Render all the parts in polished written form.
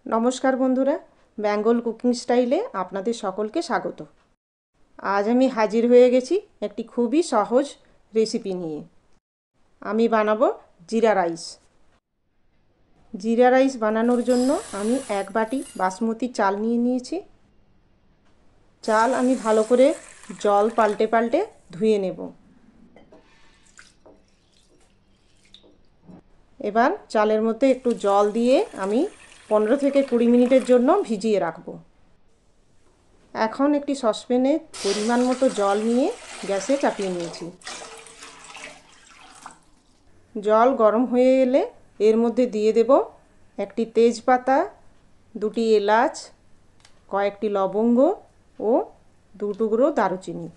नमस्कार बंधुरा बेंगल कुकिंग स्टाइले आपनादेर सकलके स्वागत। आज आमी हाजिर हये गेছি একটি খুবই সহজ রেসিপি নিয়ে। আমি বানাবো জিরা রাইস। জিরা রাইস বানানোর জন্য আমি এক বাটি বাসমতি চাল নিয়ে নিয়েছি। চাল আমি ভালো করে জল পাল্টে পাল্টে ধুয়ে নেব। এবার চালের মধ্যে একটু জল দিয়ে আমি 15 থেকে 20 মিনিটের জন্য ভিজিয়ে রাখব। এখন একটি সসপ্যানে পরিমাণ মতো জল নিয়ে গ্যাসে চাপিয়ে নিয়েছি। জল গরম হয়ে এলে এর মধ্যে দিয়ে দেব একটি তেজপাতা, দুটি এলাচ, কয়েকটি লবঙ্গ ও দু টুকরো দারুচিনি,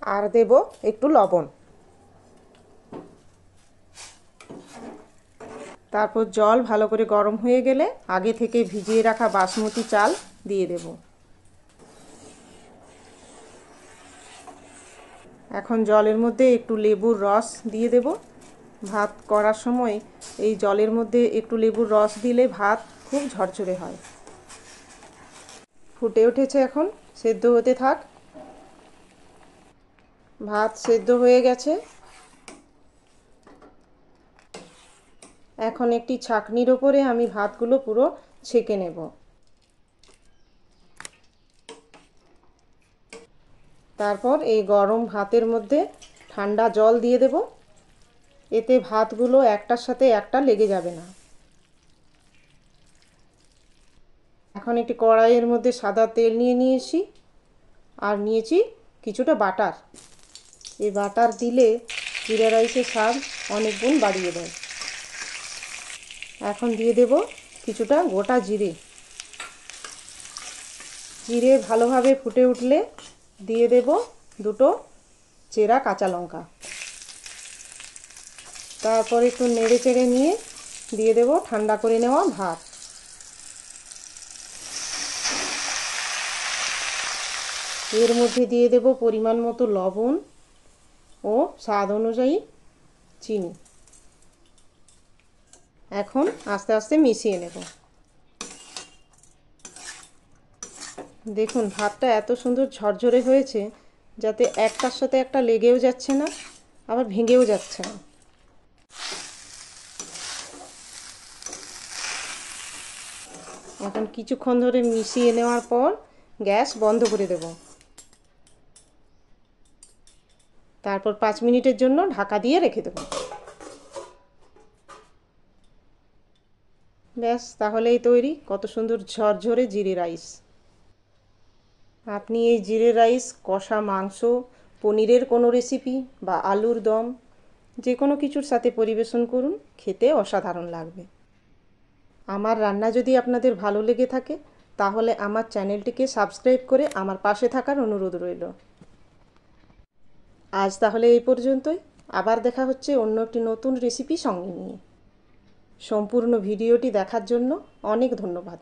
আর দেব একটু লবণ। তারপর জল ভালো করে গরম হয়ে গেলে আগে থেকে ভিজিয়ে রাখা বাসমতি চাল দিয়ে দেব। এখন জলের মধ্যে একটু লেবুর রস দিয়ে দেব। ভাত করার সময় এই জলের মধ্যে একটু লেবুর রস দিলে ভাত খুব ঝরঝরে হয়। ফুটে উঠেছে, এখন সেদ্ধ হতে থাক। ভাত সেদ্ধ হয়ে গেছে। এখন একটি ছাঁকনির ওপরে আমি ভাতগুলো পুরো ছেঁকে নেব। তারপর এই গরম ভাতের মধ্যে ঠান্ডা জল দিয়ে দেব। এতে ভাতগুলো একটার সাথে একটা লেগে যাবে না। এখন একটি কড়াইয়ের মধ্যে সাদা তেল নিয়ে নিয়েছি আর নিয়েছি কিছুটা বাটার। এই বাটার দিলে জিরা রাইসের স্বাদ অনেক গুণ বাড়িয়ে দেয়। এখন দিয়ে দেব কিছুটা গোটা জিরে। জিরে ভালোভাবে ফুটে উঠলে দিয়ে দেব দুটো চেরা কাঁচা লঙ্কা। তারপর একটু নেড়ে চেড়ে নিয়ে দিয়ে দেব ঠান্ডা করে নেওয়া ভাত। এর মধ্যে দিয়ে দেব পরিমাণ মতো লবণ ও স্বাদ অনুযায়ী চিনি। এখন আস্তে আস্তে মিশিয়ে নেব। দেখুন ভাতটা এত সুন্দর ঝরঝরে হয়েছে, যাতে একটার সাথে একটা লেগেও যাচ্ছে না, আবার ভেঙেও যাচ্ছে না। এখন কিছুক্ষণ ধরে মিশিয়ে নেওয়ার পর গ্যাস বন্ধ করে দেব। তারপর 5 মিনিটের জন্য ঢাকা দিয়ে রেখে দেব। ব্যাস, তাহলেই তৈরি কত সুন্দর ঝরঝরে জিরে রাইস। আপনি এই জিরে রাইস কষা মাংস, পনিরের কোনো রেসিপি বা আলুর দম যে কোনো কিছুর সাথে পরিবেশন করুন, খেতে অসাধারণ লাগবে। আমার রান্না যদি আপনাদের ভালো লেগে থাকে তাহলে আমার চ্যানেলটিকে সাবস্ক্রাইব করে আমার পাশে থাকার অনুরোধ রইল। আজ তাহলে এই পর্যন্তই। আবার দেখা হচ্ছে অন্য একটি নতুন রেসিপি সঙ্গে নিয়ে। সম্পূর্ণ ভিডিওটি দেখার জন্য অনেক ধন্যবাদ।